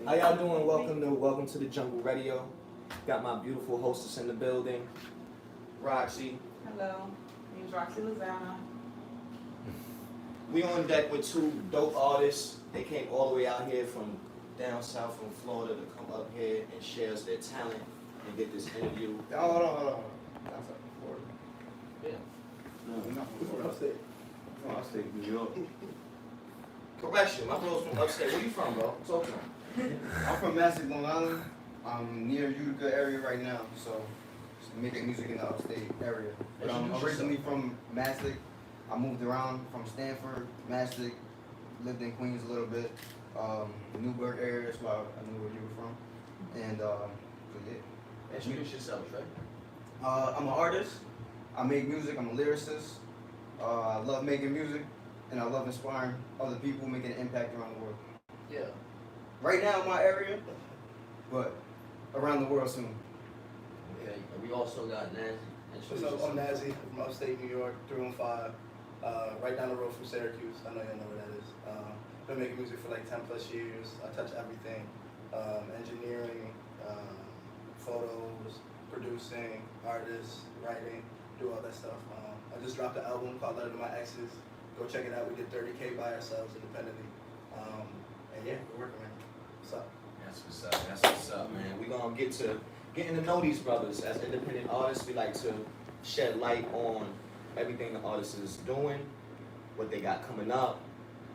How y'all doing? Welcome to the Jungle Radio. Got my beautiful hostess in the building, Rhoxy. Hello, my name's Rhoxy Lozana. We on deck with two dope artists. They came all the way out here from down south from Florida to come up here and share us their talent and get this interview. Hold on. That's up in Florida. Yeah. No, we're not from Florida. Upstate. No, upstate New York. Correction, my bro's from upstate. Where you from, bro? Talk to him. I'm from Massac, Long Island. I'm near Utica area right now, so just making music in the upstate area. But I'm originally from Massac. I moved around from Stanford, Massac, lived in Queens a little bit, Newburgh area, that's why I knew where you were from. And so yeah. Introduce yourself, right? I'm an artist. I make music. I'm a lyricist. I love making music, and I love inspiring other people, making an impact around the world. Yeah. Right now in my area, but around the world soon. Okay. And we also got Nazzy. What's up? I'm Nazzy from upstate New York, 315, right down the road from Syracuse. I know y'all know where that is. Been making music for like 10 plus years. I touch everything, engineering, photos, producing, artists, writing, do all that stuff. I just dropped an album called Letter to My Exes. Go check it out. We did 30K by ourselves independently. And yeah, we're working, man. What's up? That's what's up, man. We gonna get to getting to know these brothers as independent artists. We like to shed light on everything the artist is doing, what they got coming up,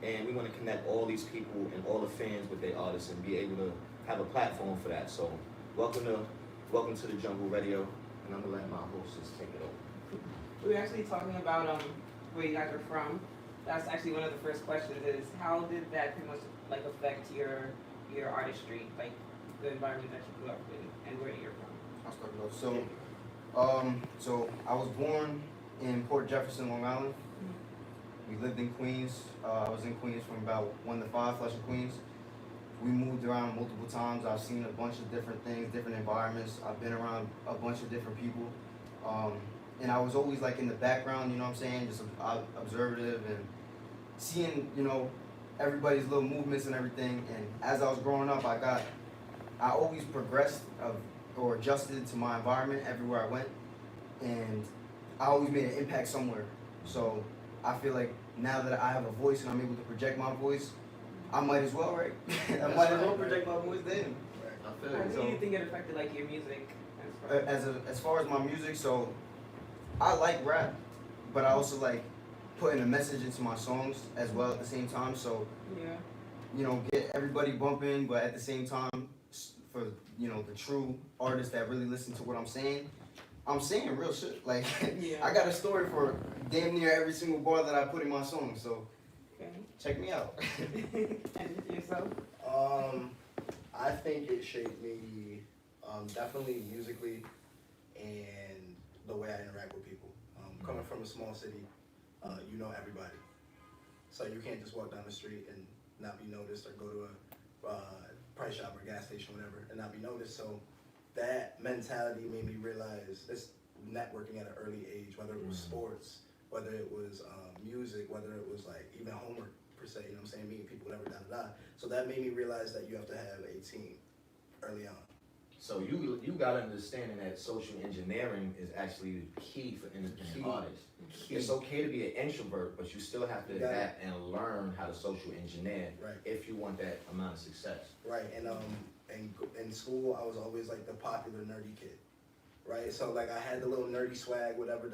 and we want to connect all these people and all the fans with their artists and be able to have a platform for that. So, welcome to the Jungle Radio, and I'm gonna let my hostess take it over. We were actually talking about where you guys are from. That's actually one of the first questions is how did that pretty much like affect your artistry, like the environment that you grew up in and where you're from? I'll start it off. So I was born in Port Jefferson, Long Island. We lived in Queens. I was in Queens from about 1 to 5, Flushing, Queens. We moved around multiple times. I've seen a bunch of different things, different environments. I've been around a bunch of different people. And I was always like in the background, you know what I'm saying? Just observative and seeing, everybody's little movements and everything. And as I was growing up, I always progressed or adjusted to my environment everywhere I went. And I always made an impact somewhere. So I feel like now that I have a voice and I'm able to project my voice, I might as well, right? I might as well project my voice then. I feel How it. do you think it affected like your music? As far as my music, so I like rap, but I also like putting a message into my songs as well at the same time. So Yeah. Get everybody bumping, but at the same time, for the true artists that really listen to what I'm saying real shit. Like Yeah. I got a story for damn near every single bar that I put in my song. So Okay. check me out. And yourself? I think it shaped me definitely musically and the way I interact with people. Coming from a small city, you know everybody. So you can't just walk down the street and not be noticed or go to a price shop or gas station, whatever, and not be noticed. So that mentality made me realize this networking at an early age, whether it was sports, whether it was music, whether it was like even homework per se, you know what I'm saying, meeting people, whatever, da. So that made me realize that you have to have a team early on. So you got an understanding that social engineering is actually the key for independent artists. It's okay to be an introvert, but you still have to adapt and learn how to social engineer if you want that amount of success. Right, and in school, I was always like the popular nerdy kid, right? So like I had the little nerdy swag, whatever,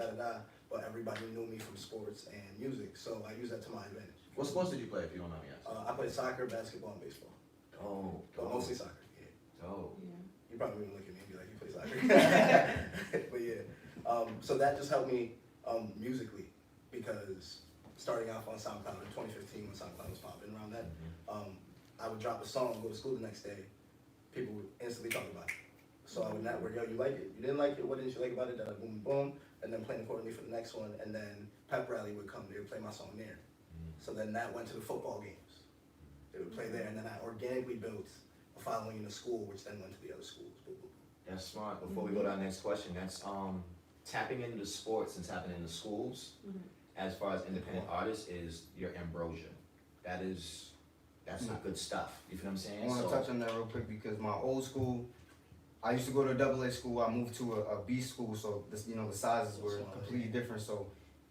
but everybody knew me from sports and music, so I use that to my advantage. What sports did you play, if you don't mind me asking? I played soccer, basketball, and baseball. But mostly soccer, yeah. Yeah. You probably wouldn't look at me and be like, you play soccer. But yeah, so that just helped me musically, because starting off on SoundCloud in 2015 when SoundCloud was popping around that, I would drop a song, go to school the next day, people would instantly talk about it. So I would network, yo, you like it? You didn't like it? What didn't you like about it? Da, boom, boom, and then plan accordingly for the next one, and then pep rally would come, they would play my song there. So then that went to the football games. They would play there, and then I organically built a following in the school, which then went to the other schools. Boom, boom. That's smart. Before we go to our next question, that's tapping into sports and tapping into schools. As far as independent artists, is your ambrosia. That's That's good stuff. You feel what I'm saying? I want to touch on that real quick because my old school, I used to go to a AA school. I moved to a B school, so this, the sizes were completely different. So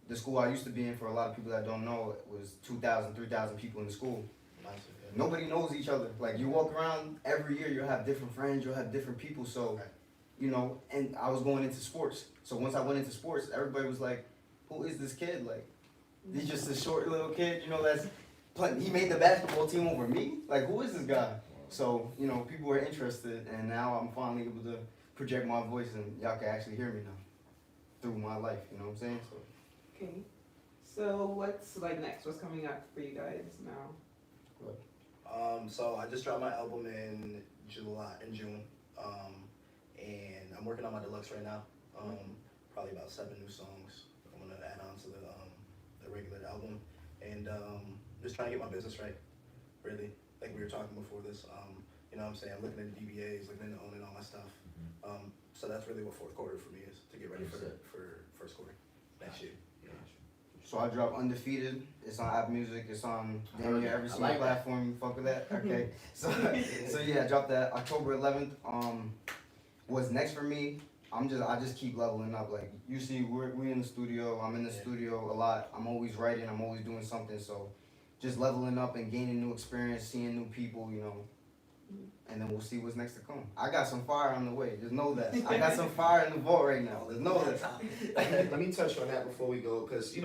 the school I used to be in, for a lot of people that don't know, it was 2,000, 3,000 people in the school. Nobody knows each other. Like, you walk around every year, you'll have different friends, you'll have different people. So, and I was going into sports. So once I went into sports, everybody was like, who is this kid? Like, he's just a short little kid, he made the basketball team over me? Like, who is this guy? So, people were interested, and now I'm finally able to project my voice, and y'all can actually hear me now through my life, you know what I'm saying? So. Okay. So what's next? What's coming up for you guys now? So I just dropped my album in June, and I'm working on my deluxe right now. Probably about 7 new songs I'm gonna add on to the regular album, and just trying to get my business right, really. Like we were talking before this, you know what I'm saying, looking into DBAs, looking into owning all my stuff. So that's really what fourth quarter for me is, to get ready for first quarter next year. So I dropped Undefeated. It's on Apple Music. It's on damn near every single platform. You fuck with that? Okay. So yeah, I dropped that October 11th. What's next for me? I just keep leveling up. Like, you see, we in the studio. I'm in the studio a lot. I'm always writing. I'm always doing something. So just leveling up and gaining new experience, seeing new people, and then we'll see what's next to come. I got some fire on the way. Just know that. I got some fire in the vault right now. Just know that. Let me touch on that before we go, because,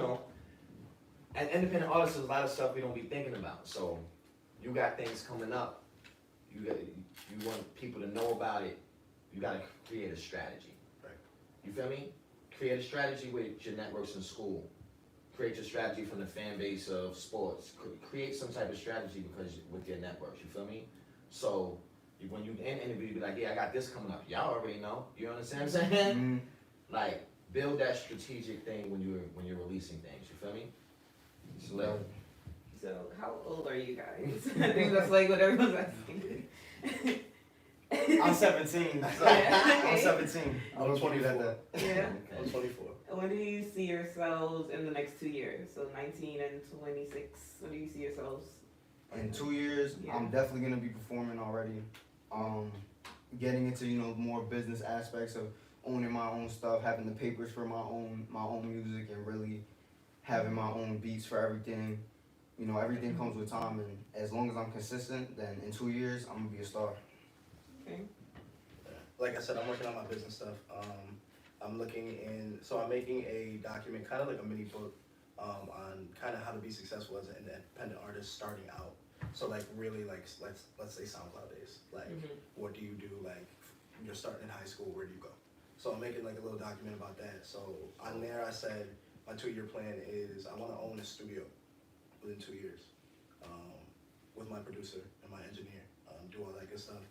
as independent artists, there's a lot of stuff we don't be thinking about. So you got things coming up. You want people to know about it. You got to create a strategy. Right. You feel me? Create a strategy with your networks in school. Create your strategy from the fan base of sports. Create some type of strategy with your networks. You feel me? So when you in interview, you be like, yeah, I got this coming up. Y'all already know. You understand what I'm saying? Mm-hmm. Like, build that strategic thing when you're releasing things. You feel me? So how old are you guys? I think that's what everyone's asking. I'm 17. So I'm 17. I'm 24. Yeah. I'm 24. When do you see yourselves in the next 2 years? So 19 and 26. When do you see yourselves? In 2 years, Yeah. I'm definitely gonna be performing already. Getting into more business aspects of owning my own stuff, having the papers for my own music, and really having my own beats for everything. Everything comes with time, and as long as I'm consistent, then in 2 years I'm gonna be a star. Okay. Like I said, I'm working on my business stuff. I'm making a document, kind of like a mini book, on kind of how to be successful as an independent artist starting out. So really let's say SoundCloud days. What do you do? Like, you're starting in high school, where do you go? So I'm making a little document about that. So on there I said my 2-year plan is I want to own a studio within 2 years, with my producer and my engineer, do all that good stuff.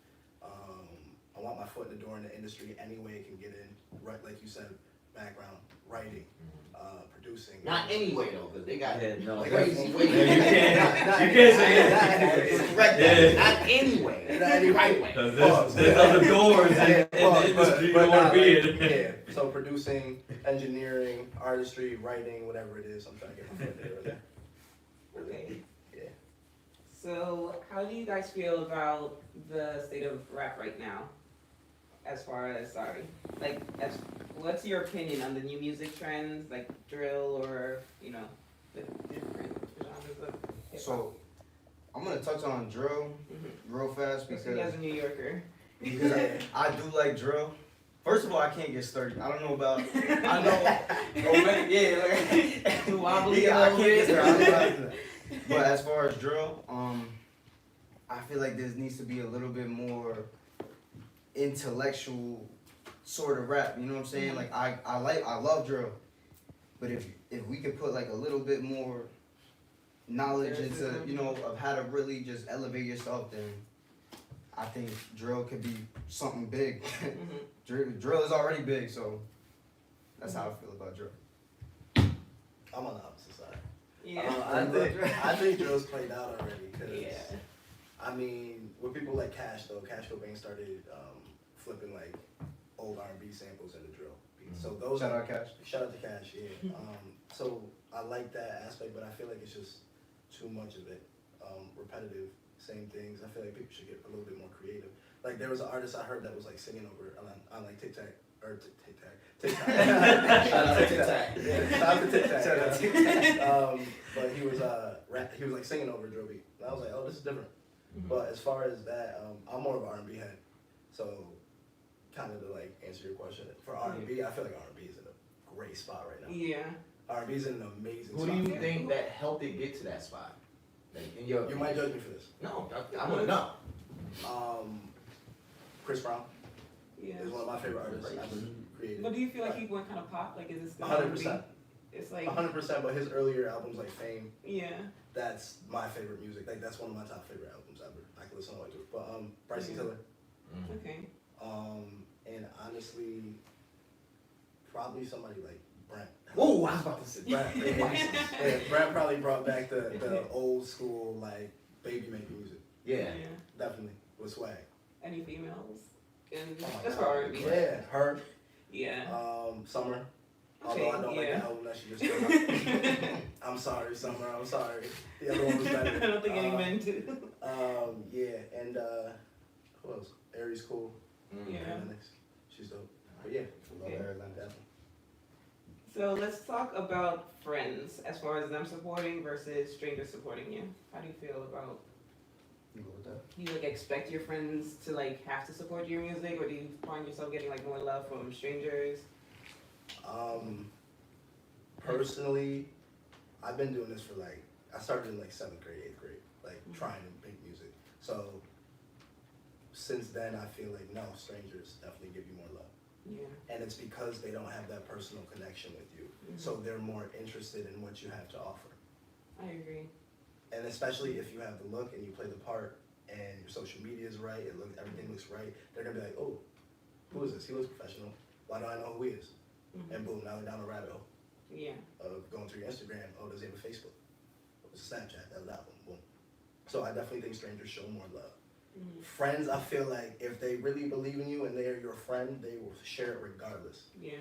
I want my foot in the door in the industry any way it can get in, right? Like you said, background, writing, producing. Not anyway though, because they got crazy ways. You can't say it. Correct. Not anyway. Not anyway. Right way. Because there's other doors in the industry you don't want to be in. Yeah. So producing, engineering, artistry, writing, whatever it is, I'm trying to get my foot there. Okay. Yeah. So how do you guys feel about the state of rap right now? As far as, what's your opinion on the new music trends, like drill or, the different genres of hip-hop? So I'm gonna touch on drill real fast because as a New Yorker. because I do like drill. First of all, I can't get sturdy. I don't know about. I know. Too wobbly Yeah, I a can't little get bit. sturdy. I don't know how to do that. But as far as drill, I feel like there needs to be a little bit more intellectual sort of rap. You know what I'm saying? Like I love drill, but if we could put a little bit more knowledge into of how to really just elevate yourself, then I think drill could be something big. Drill is already big, so that's how I feel about drill. I'm on the opposite side. Yeah. I think drill's played out already. Cause Yeah. I mean, with people like Cash though, Cash Cobain started flipping old R&B samples into drill beats. So those Shout out Cash. Shout out to Cash, yeah. So I like that aspect, but I feel like it's just too much of it, repetitive same things. I feel like people should get a little bit more creative. Like there was an artist I heard that was like singing over on like TikTok or TikTok. Shout out to TikTok. Yeah, shout out to TikTok. Shout out to TikTok. But he was he was like singing over a drill beat. And I was like, oh, this is different. But as far as that, I'm more of an R&B head. So kind of to like answer your question, for R&B, I feel like R&B is in a great spot right now. Yeah. R&B is in an amazing Who spot. do you think that helped it get to that spot? Like in your You might judge me for this. No, I want to know. Chris Brown Yeah. is one of my favorite artists ever created. But do you feel like he went kind of pop? Like, is it still 100%. It's like 100%, but his earlier albums like Fame, yeah. that's my favorite music. Like that's one of my top favorite albums ever. I can listen all the way to it. But Bryson Tiller. Okay. And honestly, probably somebody like Brent. Oh, I was about to say Brent. Yeah, Brent probably brought back the old school like baby making music. Yeah. Definitely with swag. Any females? And Oh my that's God. for R&B. Yeah, her. Yeah. Summer. Okay, Although I don't like yeah. the album that she just came out. I'm sorry, Summer. I'm sorry. The other one was better. I don't think any men do. Yeah, and who else? Aries Cool. Yeah. Lennox. She's dope. But yeah, Love Okay. Arizona. definitely. So let's talk about friends as far as them supporting versus strangers supporting you. How do you feel about? You go with that? Do you like expect your friends to like have to support your music, or do you find yourself getting like more love from strangers? Personally, I've been doing this for like, I started in like 7th grade, 8th grade, like trying to make music. So since then, I feel like no, strangers definitely give you more love. Yeah. And it's because they don't have that personal connection with you. So they're more interested in what you have to offer. I agree. And especially if you have the look and you play the part and your social media is right, everything looks right, they're gonna be like, oh, who is this? He looks professional. Why do I know who he is? And boom, now they're down the rabbit hole Yeah. of going through your Instagram. Oh, does he have a Facebook? What's a Snapchat? That one. Boom. So I definitely think strangers show more love. Friends, I feel like if they really believe in you and they're your friend, they will share it regardless. Yeah.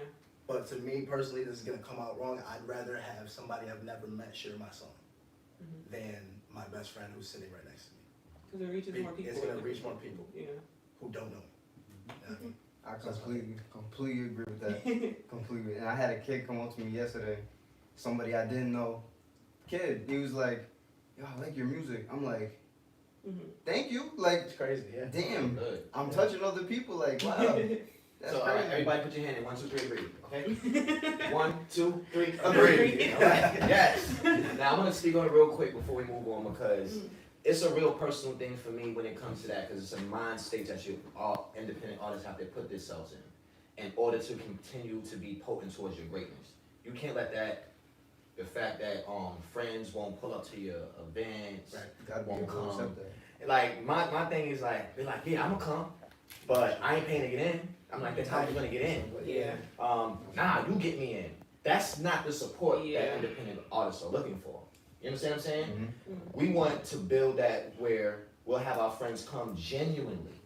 But to me personally, this is gonna come out wrong. I'd rather have somebody I've never met share my song than my best friend who's sitting right next to me. Because it reaches more people. It's gonna reach more people Yeah. who don't know me. You know what I mean? I completely agree with that. Completely. And I had a kid come up to me yesterday, somebody I didn't know. Kid, he was like, yo, I like your music. I'm like, thank you. Like, It's crazy, yeah. damn, Good. I'm touching other people. Like, wow. That's So all right, crazy. everybody put your hand in. 1, 2, 3, agree. Okay. 1, 2, 3, agree. All right. Yes. Now I'm gonna speak on it real quick before we move on because it's a real personal thing for me when it comes to that because it's a mind state that you all independent artists have to put themselves in order to continue to be potent towards your greatness. You can't let the fact that friends won't pull up to your events, Gotta be won't able to come. accept that. Like my thing is like they're like, yeah, I'ma come, but I ain't paying to get in. I'm like, that's how you gonna get in. Yeah. Nah, you get me in. That's not the support Yeah. that independent artists are looking for. You understand what I'm saying? Mm-hmm. We want to build that where we'll have our friends come genuinely,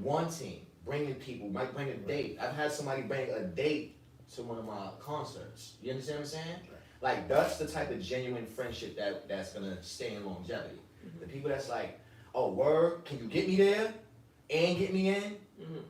wanting, bringing people, might bring a date. I've had somebody bring a date to one of my concerts. You understand what I'm saying? Like that's the type of genuine friendship that's gonna stay in longevity. The people that's like, oh word, can you get me there and get me in?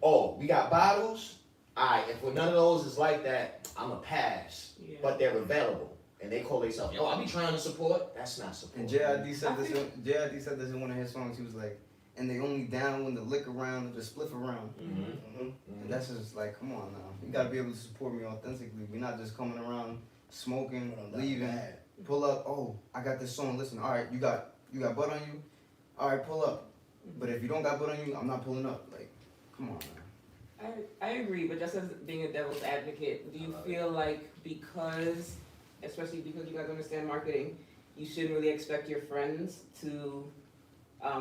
Oh, we got bottles. Alright, if none of those is like that, I'ma pass. Yeah. But they're available and they call themselves, yo, I be trying to support. That's not support. And JID said this. JID said this in one of his songs. He was like, "And they only down when the lick around or the spliff around." And that's just like, come on now. You gotta be able to support me authentically. We're not just coming around smoking, leaving, pull up. Oh, I got this song. Listen, all right, you got butt on you. All right, pull up. But if you don't got butt on you, I'm not pulling up. Like, come on now. I agree, but just as being a devil's advocate, do you feel like especially because you guys understand marketing, you shouldn't really expect your friends to, I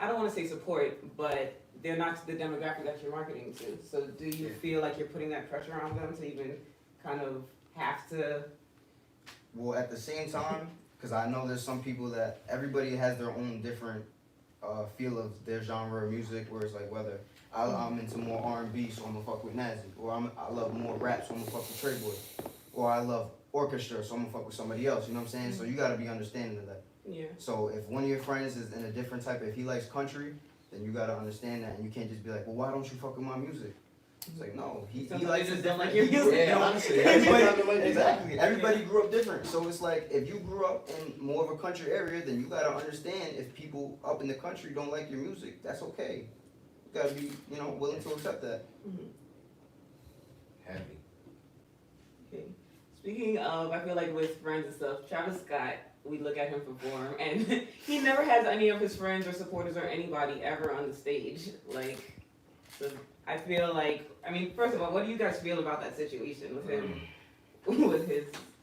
don't want to say support, but they're not the demographic that you're marketing to. So do you feel like you're putting that pressure on them to even kind of have to? Well, at the same time, because I know there's some people that everybody has their own different feel of their genre of music, where it's like whether I'm into more R&B, so I'm gonna fuck with Nazzy, or I love more rap, so I'm gonna fuck with Tr3yBoy, or I love orchestra, so I'm gonna fuck with somebody else. You know what I'm saying? So you gotta be understanding of that. Yeah. So if one of your friends is in a different type, if he likes country, then you gotta understand that, and you can't just be like, well, why don't you fuck with my music? It's like, no, he Sometimes likes they it just don't different. like your music. Yeah, honestly. Everybody, exactly. Everybody grew up different. So it's like, if you grew up in more of a country area, then you gotta understand if people up in the country don't like your music, that's okay. You gotta be, willing to accept that. Heavy. Okay. Speaking of, I feel like with friends and stuff, Travis Scott, we look at him perform, and he never has any of his friends or supporters or anybody ever on the stage. Like, so I feel like, first of all, what do you guys feel about that situation with him, with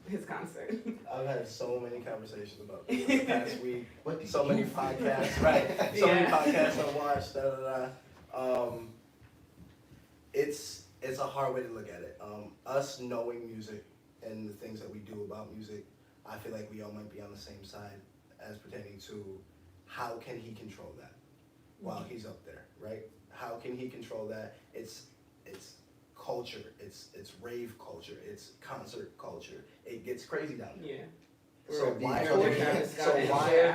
his concert? I've had so many conversations about this the past week. What So many podcasts, right? So many podcasts I watched. It's a hard way to look at it. Us knowing music and the things that we do about music, I feel like we all might be on the same side as pertaining to how can he control that while he's up there, right? How can he control that? It's culture. It's rave culture. It's concert culture. It gets crazy down there. Yeah. So why are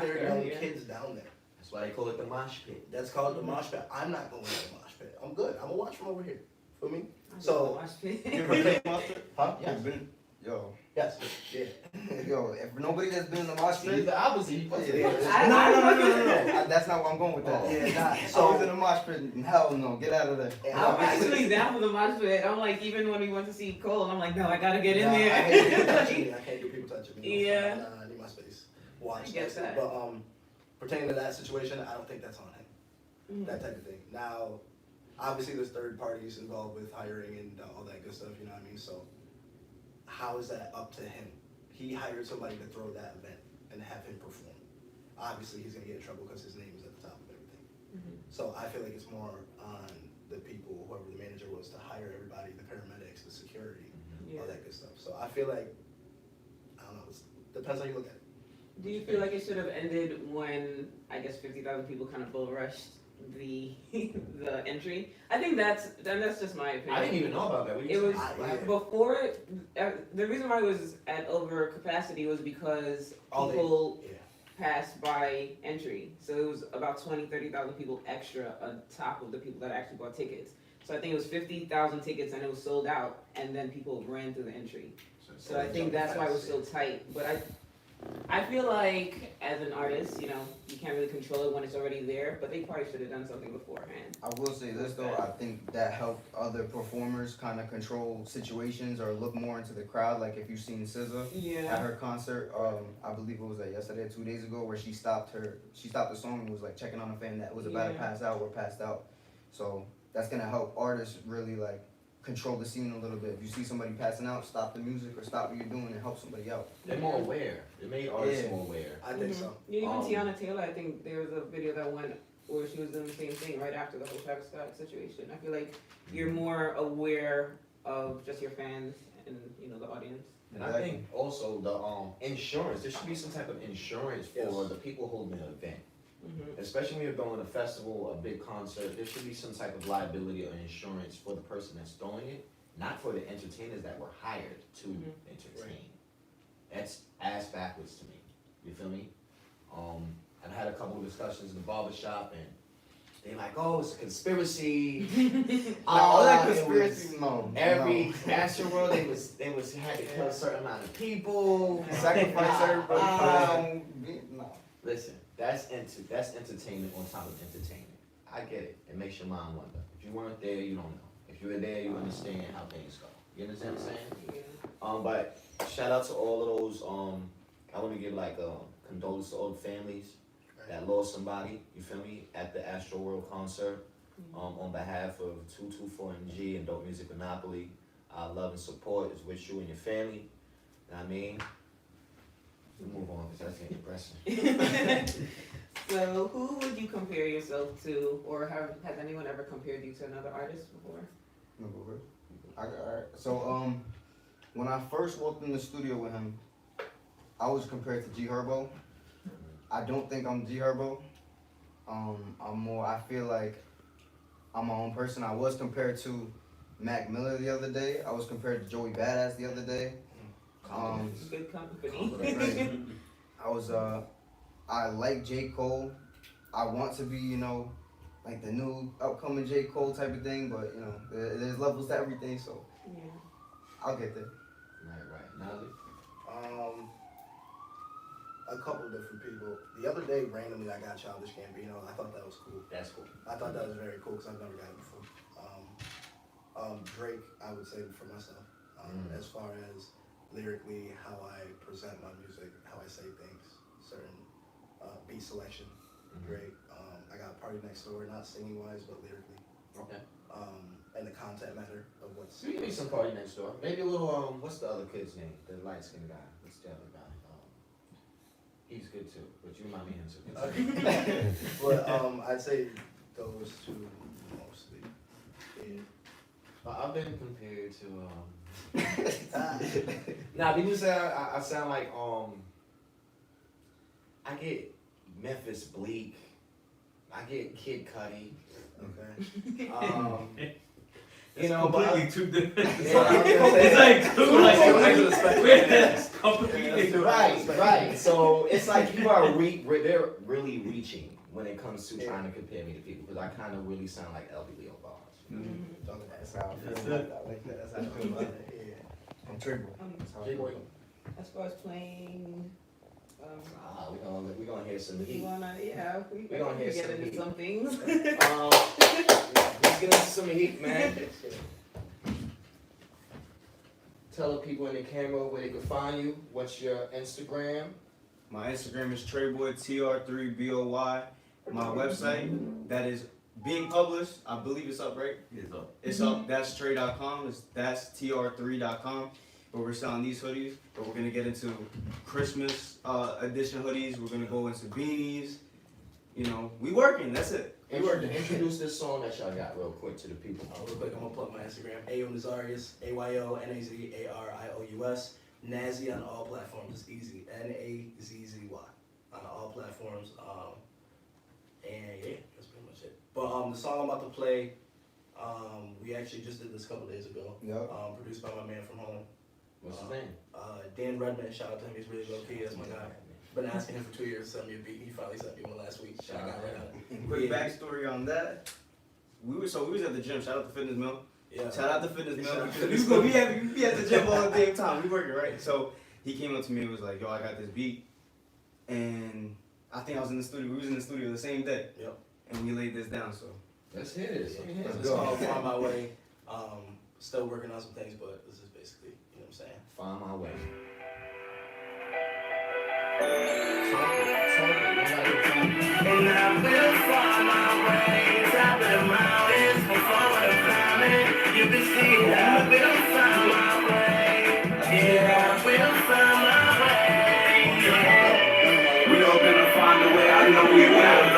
there young kids down there? That's why they call it the mosh pit. That's called the mosh pit. I'm not going to the mosh pit. I'm good. I'm gonna watch from over here. Feel me? I So- watch it. You ever been in the mosh pit? Huh? You've been, yo, Yes. Yeah. if nobody that's been in the mosh See, pit, the opposite. You supposed to Yeah. be- no. That's not where I'm going with that. Yeah, So I was in the mosh pit. Hell no, get out of there. I'm actually down for the mosh pit. I'm like, even when we went to see Cole, I'm like, no, I gotta get in Nah, I there. hate people touching me. I can't do people touching me. Yeah. Nah, I need my space. Watch. I get that. But pertaining to that situation, I don't think that's on him. Mhm. That type of thing. Now, obviously, there's third parties involved with hiring and all that good stuff. You know what I mean? So, how is that up to him? He hired somebody to throw that event and have him perform. Obviously, he's gonna get in trouble because his name is at the top of everything. So I feel like it's more on the people, whoever the manager was, to hire everybody, the paramedics, the security, all that good stuff. So I feel like, I don't know, it depends how you look at it. Do you feel like it should have ended when, I guess, 50,000 people kind of bull rushed the the entry? I think that's just my opinion. I didn't even know about that. What It you was saying? before. The reason why it was at over capacity was because All they- people Yeah. passed by entry. So it was about 30,000 people extra on top of the people that actually bought tickets. So I think it was 50,000 tickets and it was sold out, and then people ran through the entry. So I think that's why it was so tight. But I feel like as an artist, you can't really control it when it's already there, but they probably should have done something beforehand. I will say this though, I think that helped other performers kind of control situations or look more into the crowd. Like if you've seen SZA at Yeah. her concert, I believe it was yesterday or 2 days ago, where she stopped the song and was like checking on a fan that was about to Yeah. pass out or passed out. So that's gonna help artists really like control the scene a little bit. If you see somebody passing out, stop the music or stop what you're doing and help somebody out. They're more aware. They made artists Yeah. more aware. I think so. Yeah, even Um, Tiana Taylor, I think there was a video that went where she was doing the same thing right after the whole Travis Scott situation. I feel like you're more aware of just your fans and the audience. And I think also the insurance. There should be some type of insurance for Yes. the people holding the event. Mm-hmm. Especially when you're throwing a festival, a big concert, there should be some type of liability or insurance for the person that's throwing it, not for the entertainers that were hired to entertain. That's ass backwards to me. You feel me? I've had a couple of discussions in the barbershop, and they're like, "Oh, it's a conspiracy." All that it was- conspiracy, no. Every Astroworld, they was had to kill a certain amount of people. Sacrifice everybody. No. Listen, that's entertainment on top of entertainment. I get it. It makes your mind wonder. If you weren't there, you don't know. If you were there, you understand how things go. You understand what I'm saying? Yeah. But shout out to all of those. I want to give like a condolence to all the families that lost somebody. You feel me? At the Astro World concert. On behalf of 224MG and Dope Music Monopoly, our love and support is with you and your family. Know what I mean? We move on because that's getting depressing. So who would you compare yourself to, or has anyone ever compared you to another artist before? No, go first. Alright. So when I first walked in the studio with him, I was compared to G Herbo. I don't think I'm G Herbo. I feel like I'm my own person. I was compared to Mac Miller the other day. I was compared to Joey Badass the other day. Good company. Right. I was I like J. Cole. I want to be, you know, like the new upcoming J. Cole type of thing, but you know, there's levels to everything, so Yeah. I'll get there. Right. Nazzy? A couple different people. The other day, randomly, I got Childish Gambino. I thought that was cool. That's cool. I thought that was very cool because I've never got it before. Drake, I would say for myself, as far as lyrically, how I present my music, how I say things, certain beat selection, great. I got Party Next Door, not singing wise, but lyrically. Okay. And the content matter of what's. So you need some Party Next Door. Maybe a little, what's the other kid's name? The light skinned guy. What's the other guy? He's good too, but you remind me of him too. But I'd say those two mostly. Yeah. I've been compared to Nah, people say I sound like I get Memphis Bleak, I get Kid Cudi. Okay. You know, completely two different. Yeah, It's like two like completely right. So it's like people are they're really reaching when it comes to trying to compare me to people because I kind of really sound like LBLeoBars. That's how I feel about that. Like that. That's how I feel about it. Yeah. I'm Tr3yBoy. Tr3yBoy. As far as playing, we gonna hear some heat. we gonna hear get some into heat. some things. Let's get into some heat, man. Tell the people in the camera where they can find you. What's your Instagram? My Instagram is Tr3yBoy, Tr3yBoy. My website, that is being published. I believe it's up, right? It's up. It's up. That's Tr3.com. That's Tr3.com. But we're selling these hoodies. But we're gonna get into Christmas edition hoodies. We're gonna go into beanies. You know, we working. That's it. We working. Introduce this song that y'all got real quick to the people. Real quick, I'm gonna plug my Instagram. AyoNazarius, AYONAZARIOUS. Nazzy on all platforms. It's easy. NAZZY on all platforms. And yeah, that's pretty much it. But the song I'm about to play, we actually just did this a couple days ago. Yep. Produced by my man from home. What's his name? Dan Redman. Shout out to him. He's really low key. That's my guy. Been asking him for 2 years to send me a beat. He finally sent me one last week. Shout out to him. Quick backstory on that. We was at the gym. Shout out to Fitness Mill. Yeah. Shout out to Fitness Mill. Shout out to Because we be at the gym all the damn time. We working, right? So he came up to me and was like, yo, I got this beat. And I think I was in the studio. We was in the studio the same day. Yep. And we laid this down, so. Let's hear this. It's called Find My Way. Still working on some things, but this is basically, you know what I'm saying? Find my way. And I will find my way top of the mountains before the climbing. You can see I will find my way. Yeah, I will find my way. Yeah. We all gonna find a way. I know we will.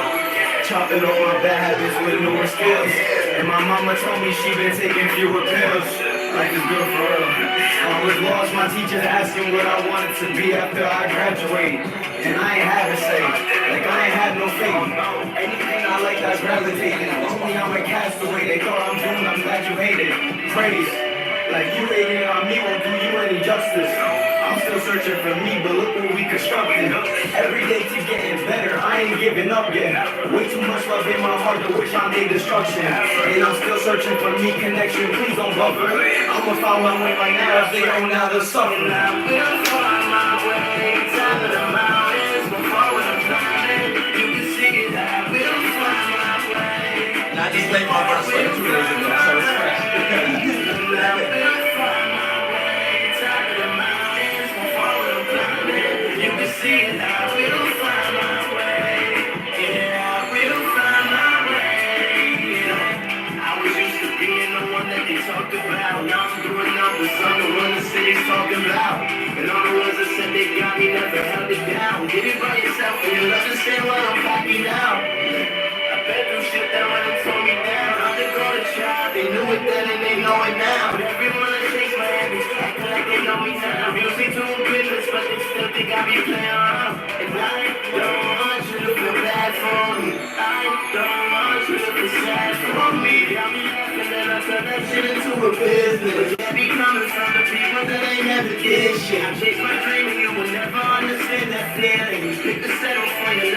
Chopping all my bad habits with newer skills. And my mama told me she been taking fewer pills. Life is good for real. I was lost, my teachers asking what I wanted to be after I graduate. And I ain't have a say, like I ain't had no faith. Anything I like I gravitated. Told me I'm a castaway, they thought I'm doomed, I'm glad you hated. Praise, like you hating on me won't do you any justice. I'm still searching for me, but look what we constructed. Every day to getting better, I ain't giving up yet. Way too much love in my heart to wish I made destruction. And I'm still searching for me connection, please don't buffer. I'ma find my way right now, if they don't now they'll suffer. I will find my way, top of the mountains, before I'm climbing. You can see it, I will find my way. I just played my first like 2 days ago, so it's fresh. I will find my way, top of the mountains, before I'm climbing. You can see it, I will find my way. Yeah, I will find my way. Yeah. I was used to being the one that they talked about. Now I'm doing numbers, I'm the one the city's talking about. And all the ones that said they got me never held it down. Did it by yourself and you'll understand what I'm talking now. I've been through shit that went and tore me down. I'm the golden child, they knew it then and they know it now. But everyone that shakes my hand is acting like they know me now. Music to a business, but they still think I be playing around. And I don't want you to feel bad for me. I don't want you to feel sad for me. Got me laughing and I turn that shit into a business. Yeah, be coming from the people that ain't never did shit. I chase my dream and you will never understand that feeling. You pick the settle for your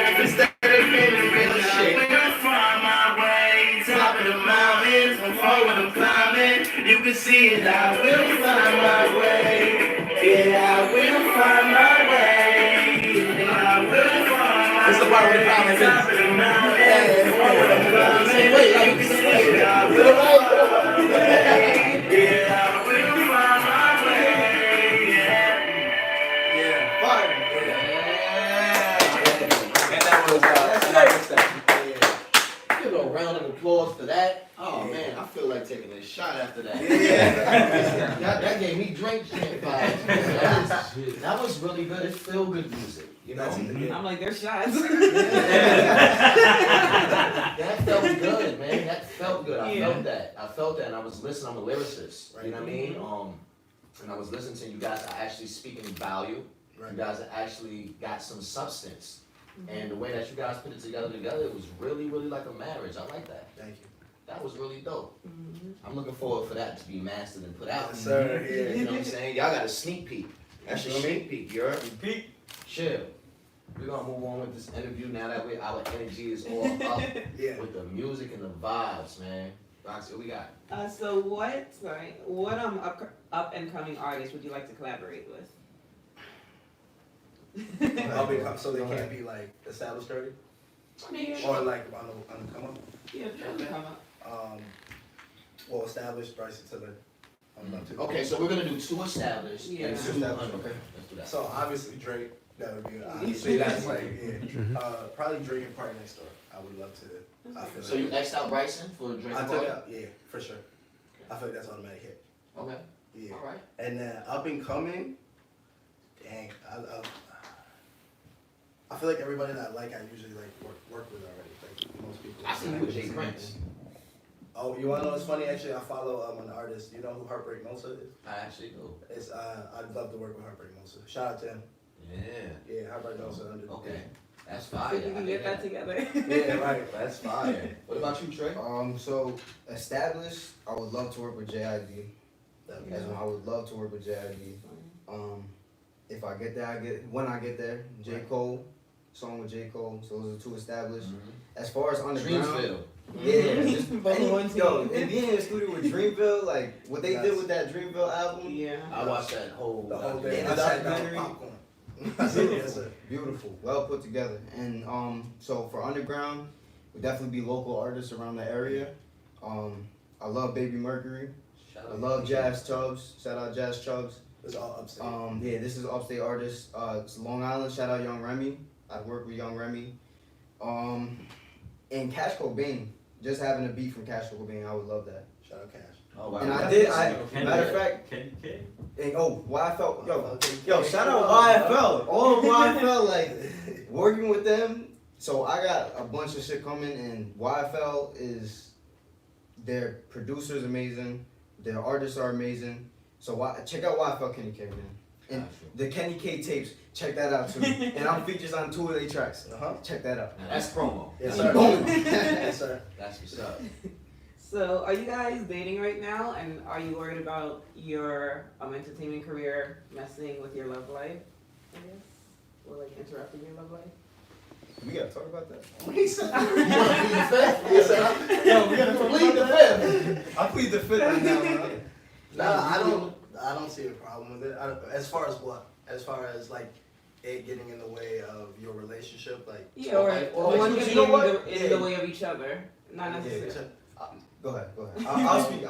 succeed, I will find my way. Yeah, I will find my way. I will find my It's the part where the way. comment is. Top of the mountain, for the climbing. Wait, You can see it, I will find my way. Yeah, I will find my way. Yeah. Fire. And that was that. Give a round of applause for that. Oh man, I feel like taking a shot after that. that gave me drink vibes. That was really good. It's feel good music. You know? I'm like, there's shots. That felt good, man. That felt good. I felt that. And I was listening. I'm a lyricist. You know what I mean? And I was listening to you guys are actually speaking value. You guys are actually got some substance. And the way that you guys put it together, it was really, really like a marriage. I like that. Thank you. That was really dope. I'm looking forward for that to be mastered and put out. Yes, sir. You know what I'm saying? Y'all got a sneak peek. That's your sneak peek, you heard? Peak. Chill. We're gonna move on with this interview now that our energy is all up with the music and the vibes, man. Rhoxy, what we got? So what up and coming artists would you like to collaborate with? So they can't be like established already? I mean, Or like on the come up? yeah, they come up. Well, established Bryson Tiller. Okay, so we're gonna do 2 established Yeah. and 2 Established, under. okay. Let's do that. So obviously Drake, that would be obviously that's like probably Drake and Party Next Door. I would love to. I feel So you X'd out Bryson for Drake I and took Party? it out, yeah, for sure. I feel like that's automatic hit. Okay. Yeah. All right. And then up and coming, dang, I feel like everybody that I like, I usually like work with already. Like most people. I see you with Jay Prince. Oh, you wanna know what's funny? Actually, I follow an artist. You know who Heartbreak Mosa is? I actually do. It's I'd love to work with Heartbreak Mosa. Shout out to him. Yeah. Yeah, Heartbreak Mosa under. Okay. That's So fire. we can get that together. Yeah, right. That's fire. What about you, Trey? So established, I would love to work with JID. As when I would love to work with JID. If I get there, when I get there, J. Cole, song with J. Cole. So those are 2 established. As far as underground, Dreamsville. yeah, just Both one team. yo, and being in the studio with Dreamville, like what they did with that Dreamville album, Yeah. I watched that whole. The whole Yeah, thing. the I sat down documentary. with popcorn. Yes, sir. beautiful, well put together. And so for underground, would definitely be local artists around the area. I love Baby Mercury. Shout I out love to Jazz Chubbs. Shout out Jazz Chubbs. It's all upstate. Yeah, this is upstate artist. It's Long Island. Shout out Young Remy. I've worked with Young Remy. And Cash Cobain. Just having a beat from Cash Cobain, I would love that. Shout out Cash. Oh, wow. And I Can matter you- of fact, Can you? and YFL, yo, shout out YFL. All of YFL, like working with them. So I got a bunch of shit coming, and YFL is their producers amazing, their artists are amazing. So check out YFL Kenny K, man. And the Kenny K tapes, check that out too. And I'm features on 2 of their tracks. Check that out. Now that's promo. Yes, sir. Boom. Yes, sir. That's what's up. So, are you guys dating right now, and are you worried about your entertainment career messing with your love life? I guess, or like interrupting your love life. We gotta talk about that. He said, You wanna plead the fifth? he said, Yo, we gotta talk Plead the about that. fifth. I plead the fifth right now, man. Nah, I don't see a problem with it. As far as what? As far as like it getting in the way of your relationship, like. Yeah, or Or one you getting know in what? in the way of each other, not necessarily. Go ahead. I'll speak.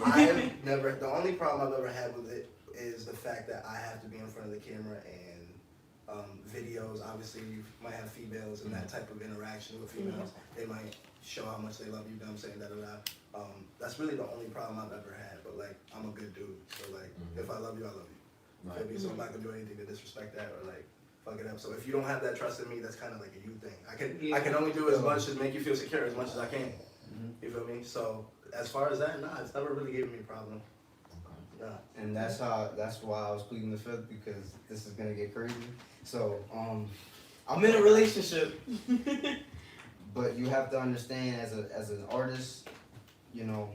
I have never. The only problem I've ever had with it is the fact that I have to be in front of the camera and videos. Obviously, you might have females and that type of interaction with females. They might show how much they love you. I'm saying da da da. That's really the only problem I've ever had. But like, I'm a good dude, so like, if I love you, I love you. Right. Feel me? So I'm not gonna do anything to disrespect that or like fuck it up. So if you don't have that trust in me, that's kind of like a you thing. I can only do as much as make you feel secure as much as I can. You feel me? So as far as that, nah, it's never really given me a problem. Nah. And that's why I was pleading the fifth, because this is gonna get crazy. So I'm in a relationship, but you have to understand as an artist, you know,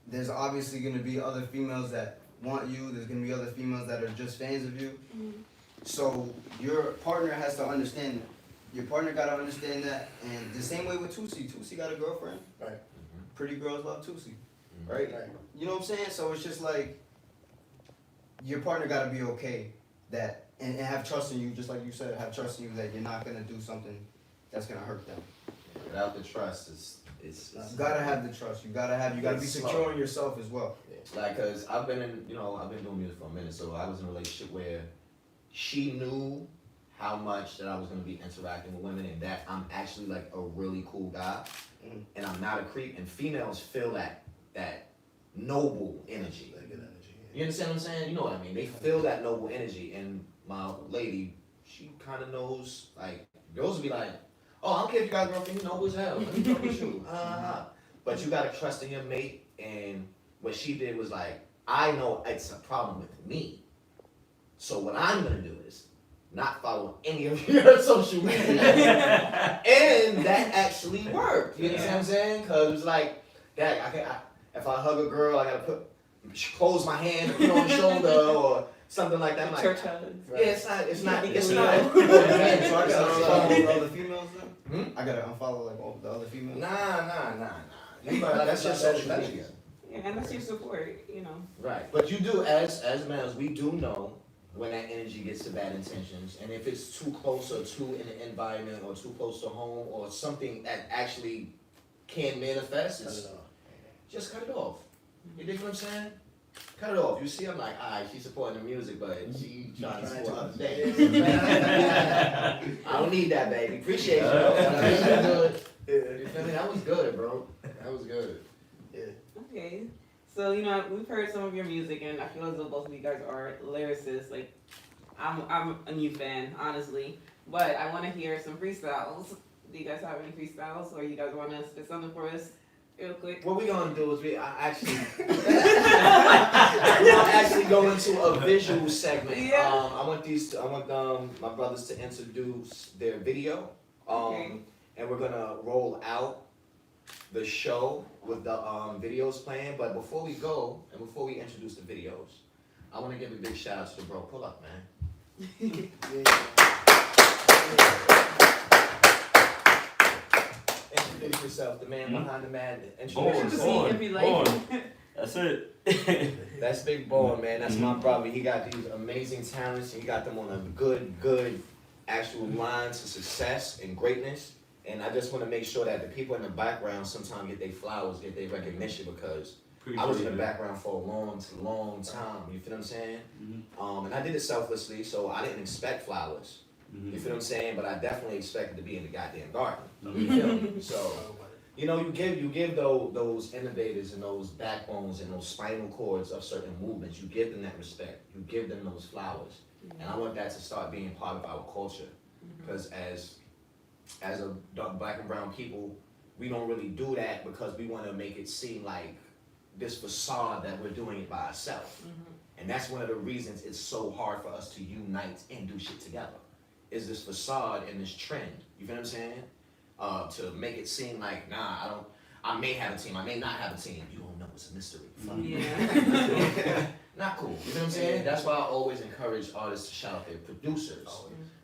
there's obviously gonna be other females that want you. There's gonna be other females that are just fans of you. So your partner has to understand that. Your partner gotta understand that, and the same way with Tusi. Tusi got a girlfriend. Right. Pretty girls love Tusi. right? Right. You know what I'm saying? So it's just like your partner got to be okay that and have trust in you, just like you said, have trust in you that you're not gonna do something that's gonna hurt them. Without the trust, it's You gotta have the trust. You gotta be It's secure slow. in yourself as well. like, cause I've been doing music for a minute, so I was in a relationship where she knew how much that I was gonna be interacting with women and that I'm actually like a really cool guy and I'm not a creep, and females feel that noble energy. That good energy. You understand what I'm saying? You know what I mean? They feel that noble energy, and my lady, she kind of knows, like, girls will be like, oh, I don't care if you got a girlfriend, you know as hell, let me fuck with you, But you gotta trust in your mate, and what she did was like, I know it's a problem with me, so what I'm gonna do is not follow any of your social media. And that actually worked, you understand what I'm saying? Cause it was like, dang, if I hug a girl, I gotta close my hand and put on the shoulder or something like that. I'm like, Church hugs. yeah, it's not. So I gotta unfollow the other females then? Hmm? I gotta unfollow like all the other females? Nah. That's your social media. Yeah, and that's your support, you know. Right. But you do, as males, we do know when that energy gets to bad intentions, and if it's too close or too in the environment or too close to home or something that actually can manifest, Cut it's, it off. just cut it off. You dig what I'm saying? Cut it off. You see, I'm like, alright, she's supporting the music, but she trying to support other things. I don't need that, baby. Appreciate you. You feel me? That was good, bro. That was good. Okay. So, you know, we've heard some of your music, and I feel as though both of you guys are lyricists. Like, I'm a new fan, honestly. But I want to hear some freestyles. Do you guys have any freestyles, or you guys want to spit something for us real quick? What we gonna do is I'm actually going into a visual segment. Yeah. I want my brothers to introduce their video. Okay. And we're gonna roll out the show with the videos playing. But before we go and before we introduce the videos, I want to give a big shout out to the bro. Pull up, man. Introduce yourself, the man behind the madness. Introduce yourself. That's it. That's Big Boy, man. That's my brother. He got these amazing talents, and he got them on a good actual line to success and greatness. And I just want to make sure that the people in the background sometimes get their flowers, get their recognition, because I was in the background for a long time. You feel what I'm saying? And I did it selflessly, so I didn't expect flowers. You feel what I'm saying? But I definitely expected to be in the goddamn garden. You feel me? So, you know, you give those innovators and those backbones and those spinal cords of certain movements, you give them that respect. You give them those flowers. And I want that to start being part of our culture. Because as a black and brown people, we don't really do that because we want to make it seem like this facade that we're doing it by ourselves. And that's one of the reasons it's so hard for us to unite and do shit together. Is this facade and this trend, you feel what I'm saying? To make it seem like, nah, I may have a team, I may not have a team. You don't know, it's a mystery. Yeah. Not cool, you know what I'm saying? That's why I always encourage artists to shout out their producers.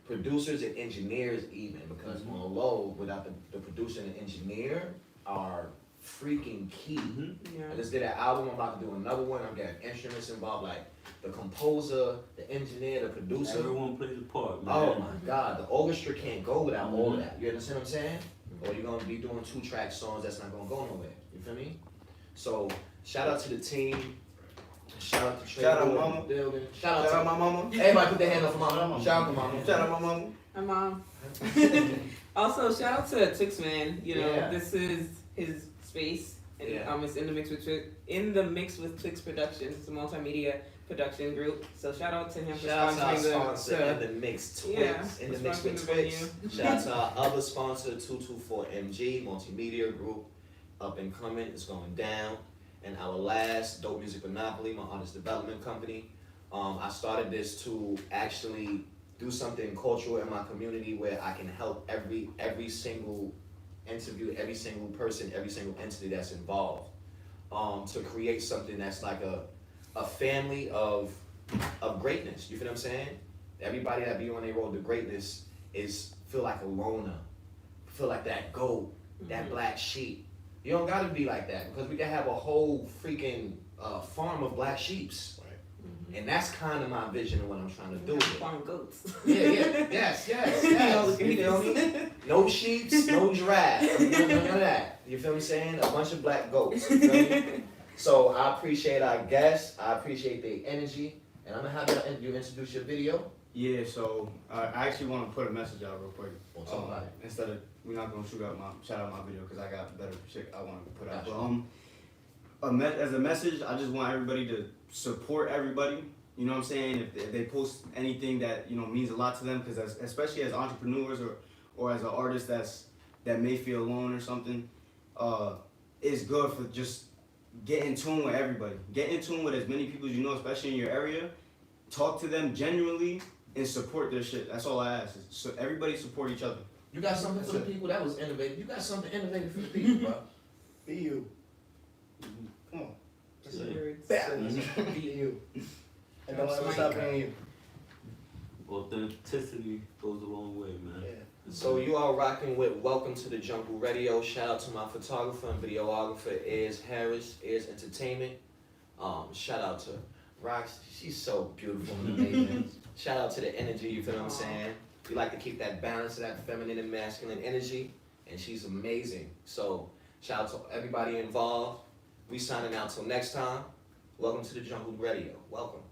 Producers and engineers even, because on low, without the producer and the engineer are freaking key. I just did an album, I'm about to do another one, I'm getting instruments involved, like the composer, the engineer, the producer. Everyone plays a part, man. Oh my God, the orchestra can't go without all of that. You understand what I'm saying? Or you're gonna be doing 2-track songs that's not gonna go nowhere. You feel me? So shout out to the team. Shout out to Tr3yBoy. Shout out mama. Building. Shout out my mama. Everybody put their hand up for mama. Shout out to mama. Shout out my mama. Hi, Mom. Also, shout out to Twix Man. You know, Yeah. this is his space. And, Yeah. it's in the mix with Twix Productions. It's a multimedia production group. So shout out to him for Shout out to our sponsoring sponsor in the mix, Twix. Yeah, In the for mix with sponsoring the Twix. Shout out to our other sponsor, 224MG, multimedia group, up and coming. It's going down. And our last, Dope Music Monopoly, my artist development company. I started this to actually do something cultural in my community where I can help every single interview, every single person, every single entity that's involved, to create something that's like a family of greatness. You feel what I'm saying? Everybody that be on their road to greatness feel like a loner, feel like that goat, that black sheep. You don't gotta be like that because we can have a whole freaking farm of black sheeps. Mm-hmm. And that's kind of my vision of what I'm trying to do. Farm goats. Yeah, yes. You feel me? No sheeps, no giraffe, none of that. You feel me saying? A bunch of black goats. You feel me? So I appreciate our guests. I appreciate their energy. And I'm gonna have you introduce your video. Yeah, so I actually want to put a message out real quick. Well, talk about it. Instead of, we're not going to shout out my video because I got better shit I want to put out. Gotcha. But as a message, I just want everybody to support everybody. You know what I'm saying? If they post anything that, you know, means a lot to them, because especially as entrepreneurs or as an artist that may feel alone or something, it's good for just get in tune with everybody. Get in tune with as many people as you know, especially in your area. Talk to them genuinely and support their shit. That's all I ask. So everybody support each other. You got something for the people that was innovative. You got something innovative for the people, bro. Be you. Come on. Just words. Be you. And don't ever stop being you. Authenticity goes a long way, man. Yeah. So you are rocking with Welcome to the Jungle Radio. Shout out to my photographer and videographer, Iz Harris, Iz Entertainment. Shout out to Rhoxy. She's so beautiful and amazing. Shout out to the energy, you feel what I'm saying? We like to keep that balance of that feminine and masculine energy, and she's amazing. So shout out to everybody involved. We signing out till next time. Welcome to the Jungle Radio. Welcome.